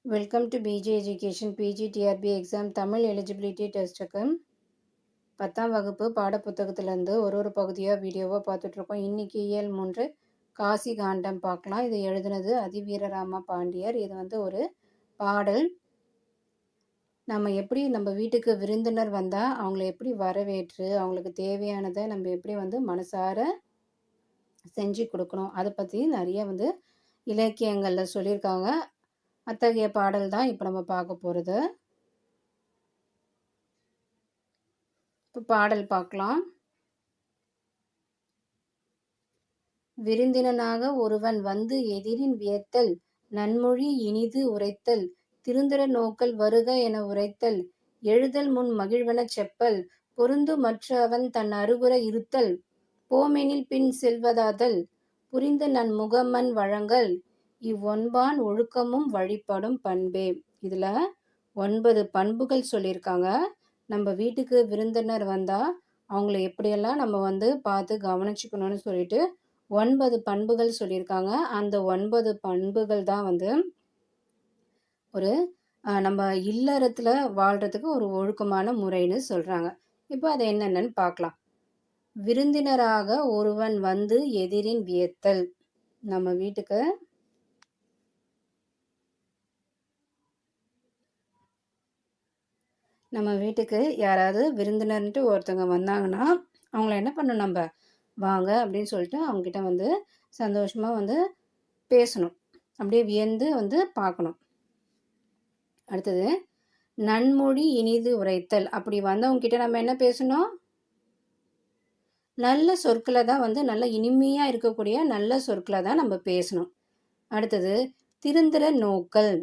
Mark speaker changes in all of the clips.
Speaker 1: Welcome to PG education PGTRB exam Tamil eligibility டெஸ்ட்டுக்கு 10ஆம் வகுப்பு பாடப்புத்தகத்திலேருந்து ஒரு பகுதியாக வீடியோவாக பார்த்துட்ருக்கோம். இன்றைக்கி இயல் 3 காசி காண்டம் பார்க்கலாம். இது எழுதுனது அதிவீரராம பாண்டியர். இது ஒரு பாடல். நம்ம வீட்டுக்கு விருந்தினர் வந்தால் அவங்கள எப்படி வரவேற்று அவங்களுக்கு தேவையானதை நம்ம எப்படி மனசார செஞ்சு கொடுக்கணும், அதை பற்றி நிறைய இலக்கியங்களில் சொல்லியிருக்காங்க. அத்தகைய பாடல் தான் இப்போ நம்ம பார்க்க போகிறது. இப்போ பாடல் பார்க்கலாம். விருந்தினனாக ஒருவன் வந்து எதிரின் வியத்தல், நன்மொழி இனிது உரைத்தல், திருந்திர நோக்கல் வருக என உரைத்தல், எழுதல் முன் மகிழ்வனச் செப்பல், பொருந்து மற்ற அவன் தன் அருகுர இருத்தல், போமெனில் பின் செல்வதாதல், புரிந்த நன் முகமன் வழங்கல், இவ்வொன்பான் ஒழுக்கமும் வழிபடும் பண்பே. இதில் 9 பண்புகள் சொல்லியிருக்காங்க. நம்ம வீட்டுக்கு விருந்தினர் வந்தால் அவங்கள எப்படியெல்லாம் நம்ம பார்த்து கவனிச்சுக்கணும்னு சொல்லிட்டு 9 பண்புகள் சொல்லியிருக்காங்க. அந்த 9 பண்புகள் தான் ஒரு நம்ம இல்லறத்தில் வாழ்கிறதுக்கு ஒரு ஒழுக்கமான முறைன்னு சொல்கிறாங்க. இப்போ அதை என்னென்னு பார்க்கலாம். விருந்தினராக ஒருவன் வந்து எதிரின் வியத்தல். நம்ம வீட்டுக்கு யாராவது விருந்தினர்ன்ட்டு ஒருத்தவங்க வந்தாங்கன்னா அவங்கள என்ன பண்ணணும், நம்ம வாங்க அப்படின்னு சொல்லிட்டு அவங்ககிட்ட சந்தோஷமாக பேசணும். அப்படியே வியந்து பார்க்கணும். அடுத்தது நன்மொழி இனிது உரைத்தல். அப்படி வந்தவங்ககிட்ட நம்ம என்ன பேசணும், நல்ல சொற்களை தான் நல்ல இனிமையாக இருக்கக்கூடிய நல்ல சொற்களை தான் நம்ம பேசணும். அடுத்தது திருந்திர நோக்கல்.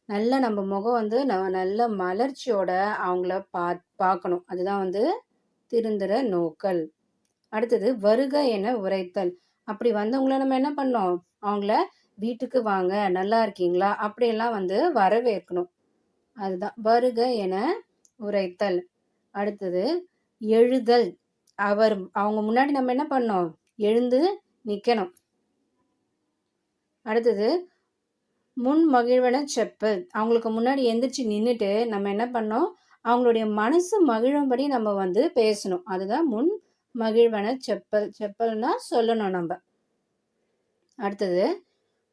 Speaker 1: நல்ல நம்ம முகம் நல்ல மலர்ச்சியோட அவங்கள பார்க்கணும். அதுதான் திருந்திர நோக்கல். அடுத்தது வருக என உரைத்தல். அப்படி வந்தவங்கள நம்ம என்ன பண்ணோம், அவங்கள வீட்டுக்கு வாங்க, நல்லா இருக்கீங்களா அப்படியெல்லாம் வரவேற்கணும். அதுதான் வருக என உரைத்தல். அடுத்தது எழுதல். அவங்க முன்னாடி நம்ம என்ன பண்ணோம், எழுந்து நிற்கணும். அடுத்தது முன் மகிழ்வன செப்பல். அவங்களுக்கு முன்னாடி எந்திரிச்சு நின்றுட்டு நம்ம என்ன பண்ணோம், அவங்களுடைய மனசு மகிழும்படி நம்ம பேசணும். அதுதான் முன் மகிழ்வன செப்பல். செப்பல்னா சொல்லணும் நம்ம. அடுத்தது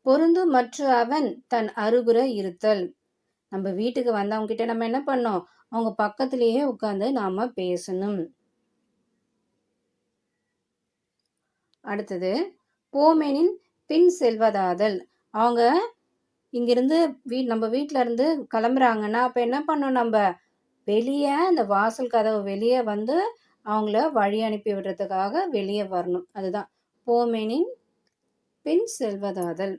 Speaker 1: பொருந்து மற்ற அவன் தன் அருகுர இருத்தல். நம்ம வீட்டுக்கு வந்தவங்க கிட்ட நம்ம என்ன பண்ணோம், அவங்க பக்கத்திலேயே உட்கார்ந்து நாம பேசணும். அடுத்தது போமெனின் பின் செல்வதாதல். அவங்க இங்கிருந்து நம்ம வீட்டில இருந்து கிளம்புறாங்கன்னா அப்போ என்ன பண்ணோம், நம்ம வெளியே அந்த வாசல் கதவு வெளியே அவங்கள வழி அனுப்பி விடுறதுக்காக வெளியே வரணும். அதுதான் போமெனின் பின் செல்வதாதல்.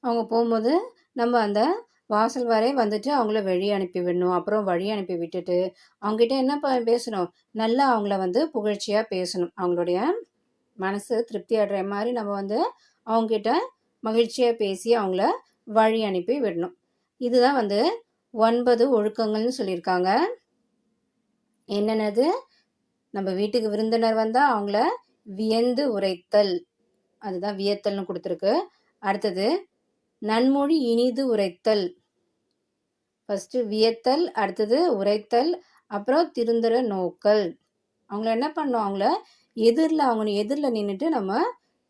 Speaker 1: அவங்க போகும்போது நம்ம அந்த வாசல் வரை அவங்கள வழி அனுப்பி விடணும். அப்புறம் வழி அனுப்பி விட்டுட்டு அவங்ககிட்ட என்ன பேசணும், நல்லா அவங்கள புகழ்ச்சியாக பேசணும். அவங்களுடைய மனசு திருப்தி அடைகிற மாதிரி நம்ம அவங்ககிட்ட மகிழ்ச்சியாக பேசி அவங்கள வழி அனுப்பி விடணும். இதுதான் 9 ஒழுக்கங்கள்னு சொல்லியிருக்காங்க. என்னென்னது, நம்ம வீட்டுக்கு விருந்தினர் வந்தால் அவங்கள வியந்து உரைத்தல், அதுதான் வியத்தல்னு கொடுத்துருக்கு. அடுத்தது நன்மொழி இனிது உரைத்தல். ஃபஸ்ட்டு வியத்தல், அடுத்தது உரைத்தல், அப்புறம் திருந்திர நோக்கல். அவங்கள என்ன பண்ணணும், அவங்க எதிரில் நின்றுட்டு நம்ம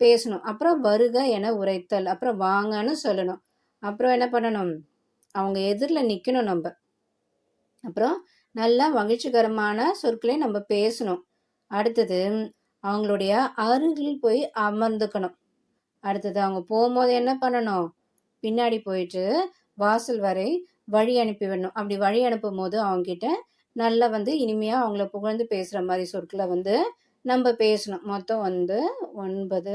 Speaker 1: பேசணும். அப்புறம் வருக என உரைத்தல், அப்புறம் வாங்கன்னு சொல்லணும். அப்புறம் என்ன பண்ணணும், அவங்க எதிரில் நிற்கணும் நம்ம. அப்புறம் நல்லா மகிழ்ச்சிகரமான சொற்களை நம்ம பேசணும். அடுத்தது அவங்களுடைய அருகில் போய் அமர்ந்துக்கணும். அடுத்தது அவங்க போகும்போது என்ன பண்ணணும், பின்னாடி போயிட்டு வாசல் வரை வழி அனுப்பி விடணும். அப்படி வழி அனுப்பும் போது அவங்ககிட்ட நல்லா இனிமையாக அவங்கள புகழ்ந்து பேசுகிற மாதிரி சொற்களை நம்ம பேசணும். மொத்தம் 9.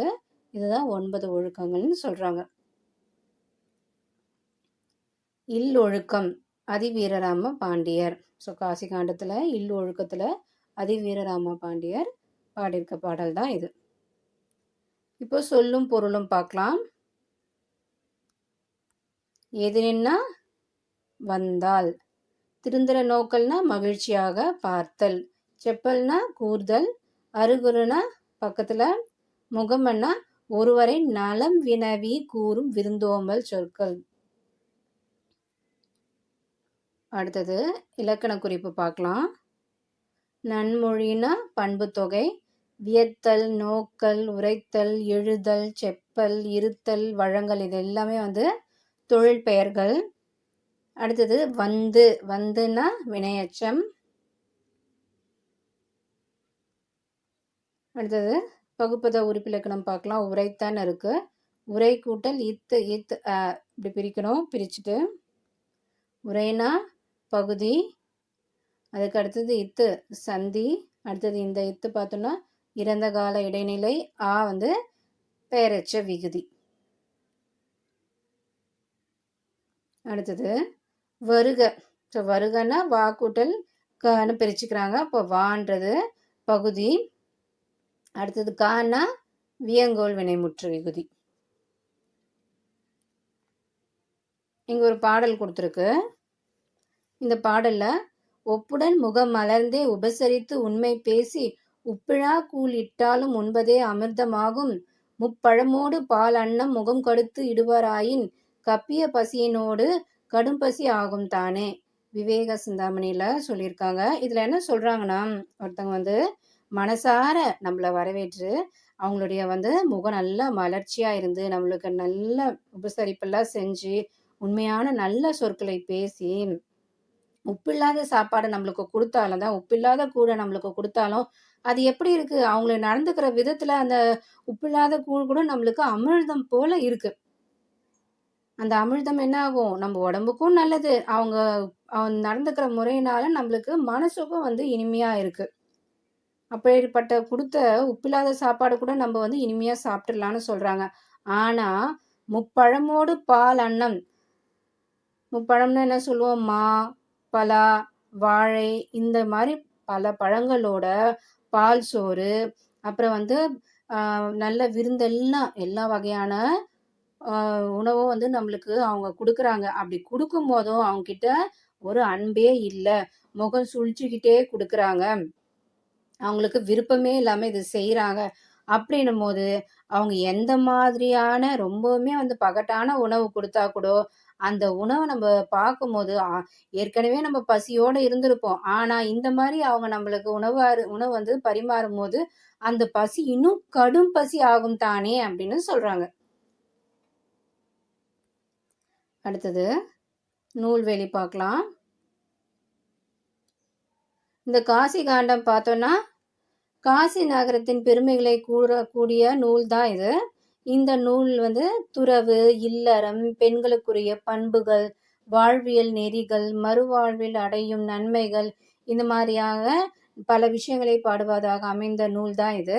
Speaker 1: இதுதான் 9 ஒழுக்கங்கள்னு சொல்கிறாங்க. இல்லொழுக்கம் அதிவீரராம பாண்டியர். ஸோ காசி காண்டத்தில் இல்லொழுக்கத்தில் அதிவீரராம பாண்டியர் பாடியிருக்க பாடல் தான் இது. இப்போ சொல்லும் பொருளும் பார்க்கலாம். எதிரின்னா வந்தால், திருந்திர நோக்கல்னா மகிழ்ச்சியாக பார்த்தல், செப்பல்னா கூர்தல், அருகுருனா பக்கத்தில், முகமன்னா ஒருவரை நலம் வினவி கூறும் விருந்தோம்பல் சொற்கள். அடுத்தது இலக்கண குறிப்பு பார்க்கலாம். நன்மொழினா பண்பு தொகை. வியத்தல், நோக்கல், உரைத்தல், எழுதல், செப்பல், இருத்தல், வழங்கல் இது எல்லாமே தொழில் பெயர்கள். அடுத்தது வந்துனா வினையச்சம். அடுத்தது பகுப்பத உறுப்பிலக்கணம் பார்க்கலாம். உரைத்தான் இருக்கு. உரை கூட்டல் இத்து இப்படி பிரிக்கணும். பிரிச்சுட்டு உரைனா பகுதி, அதுக்கு அடுத்தது இத்து சந்தி. அடுத்தது இந்த இத்து பார்த்தோம்னா இறந்த கால இடைநிலை. பெயரச்ச விகுதி. அடுத்தது வருக. வருகன்னா வா கூட்டல் கன்னு பிரிச்சுக்கிறாங்க. அப்போ வான்றது பகுதி. அடுத்தது கான்னா வியங்கோல் வினைமுற்று விகுதி. இங்க ஒரு பாடல் கொடுத்துருக்கு. இந்த பாடல்ல ஒப்புடன் முகம் மலர்ந்தே உபசரித்து உண்மை பேசி உப்பிழா கூழ் இட்டாலும் உண்பதே அமிர்தமாகும். முப்பழமோடு பால் அன்னம் முகம் கடுத்து இடுவாராயின் கப்பிய பசியினோடு கடும் பசி ஆகும் தானே. விவேக சிந்தாமணியில சொல்லியிருக்காங்க. இதுல என்ன சொல்றாங்கன்னா, ஒருத்தவங்க மனசார நம்மளை வரவேற்று அவங்களுடைய முகம் நல்லா மலர்ச்சியா இருந்து நம்மளுக்கு நல்ல உபசரிப்பெல்லாம் செஞ்சு உண்மையான நல்ல சொற்களை பேசி உப்பில்லாத சாப்பாடு நம்மளுக்கு கொடுத்தாலும் தான், உப்பில்லாத கூழை நம்மளுக்கு கொடுத்தாலும் அது எப்படி இருக்கு, அவங்கள நடந்துக்கிற விதத்துல அந்த உப்பில்லாத கூழ் கூட நம்மளுக்கு அமிர்தம் போல இருக்கு. அந்த அமிர்தம் என்ன ஆகும், நம்ம உடம்புக்கும் நல்லது, அவங்க நடந்துக்கிற முறையினால நம்மளுக்கு மனசுக்கும் இனிமையா இருக்கு. அப்படிப்பட்ட கொடுத்த உப்பில்லாத சாப்பாடு கூட நம்ம இனிமையா சாப்பிட்டுடலான்னு சொல்றாங்க. ஆனா முப்பழமோடு பால் அன்னம், முப்பழம்னா என்ன சொல்லுவோம், மா, பலா, வாழை, இந்த மாதிரி பல பழங்களோட பால் சோறு, அப்புறம் நல்ல விருந்தெல்லாம் எல்லா வகையான உணவும் நம்மளுக்கு அவங்க கொடுக்குறாங்க. அப்படி கொடுக்கும் போதும் அவங்க கிட்ட ஒரு அன்பே இல்லை, முகம் சுழிச்சுக்கிட்டே கொடுக்குறாங்க, அவங்களுக்கு விருப்பமே இல்லாம இது செய்யறாங்க. அப்படின்னும் போது அவங்க எந்த மாதிரியான ரொம்பவுமே பகட்டான உணவு கொடுத்தா கூட அந்த உணவை நம்ம பார்க்கும்போது ஏற்கனவே நம்ம பசியோட இருந்திருப்போம். ஆனா இந்த மாதிரி அவங்க நம்மளுக்கு உணவு பரிமாறும் போது அந்த பசி இன்னும் கடும் பசி ஆகும் தானே அப்படின்னு சொல்றாங்க. அடுத்தது நூல்வெளி பார்க்கலாம். இந்த காசி காண்டம் பார்த்தோம்னா காசி நகரத்தின் பெருமைகளை கூறக்கூடிய நூல் தான் இது. இந்த நூல் துறவு, இல்லறம், பெண்களுக்குரிய பண்புகள், வாழ்வியல் நெறிகள், மறுவாழ்வில் அடையும் நன்மைகள், இந்த மாதிரியாக பல விஷயங்களை பாடுவதாக அமைந்த நூல் தான் இது.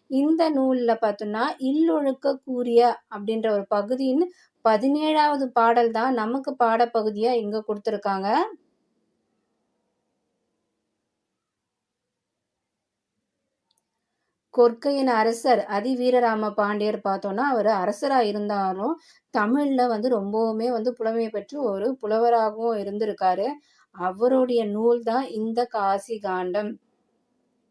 Speaker 1: இந்த நூல்ல பார்த்தோம்னா இல்லொழுக்க கூறிய அப்படின்ற ஒரு பகுதியின் 17வது பாடல் தான் நமக்கு பாடப்பகுதியா இங்க கொடுத்துருக்காங்க. கொற்கையின் அரசர் அதிவீரராம பாண்டியர் பார்த்தோம்னா அவர் அரசரா இருந்தாலும் தமிழ்ல ரொம்பவுமே புலமை பெற்று ஒரு புலவராகவும் இருந்திருக்காரு. அவருடைய நூல் தான் இந்த காசி காண்டம்.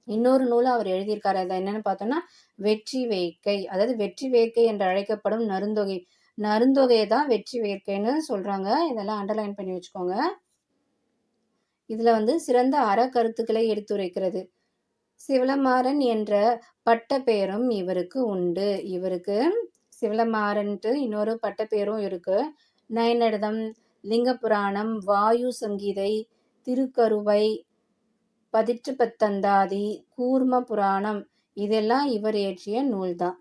Speaker 1: இன்னொரு நூல் அவர் எழுதியிருக்காரு. அது என்னன்னு பார்த்தோம்னா வெற்றி வேட்கை. அதாவது வெற்றி வேட்கை என்று அழைக்கப்படும் நருந்தொகை. நருந்தொகையை தான் வெற்றி வேட்கைன்னு சொல்றாங்க. இதெல்லாம் அண்டர்லைன் பண்ணி வச்சுக்கோங்க. இதுல சிறந்த அற கருத்துக்களை எடுத்துரைக்கிறது. சிவளமாறன் என்ற பட்ட பெயரும் இவருக்கு உண்டு. இவருக்கு சிவளமாறன்ட்டு இன்னொரு பட்ட பெயரும் இருக்கு. நயனடதம், லிங்க புராணம், வாயு சங்கீதை, திருக்கருவை, பதிற்று பத்தந்தாதி, கூர்ம புராணம் இதெல்லாம் இவர் இயற்றிய நூல்தான்.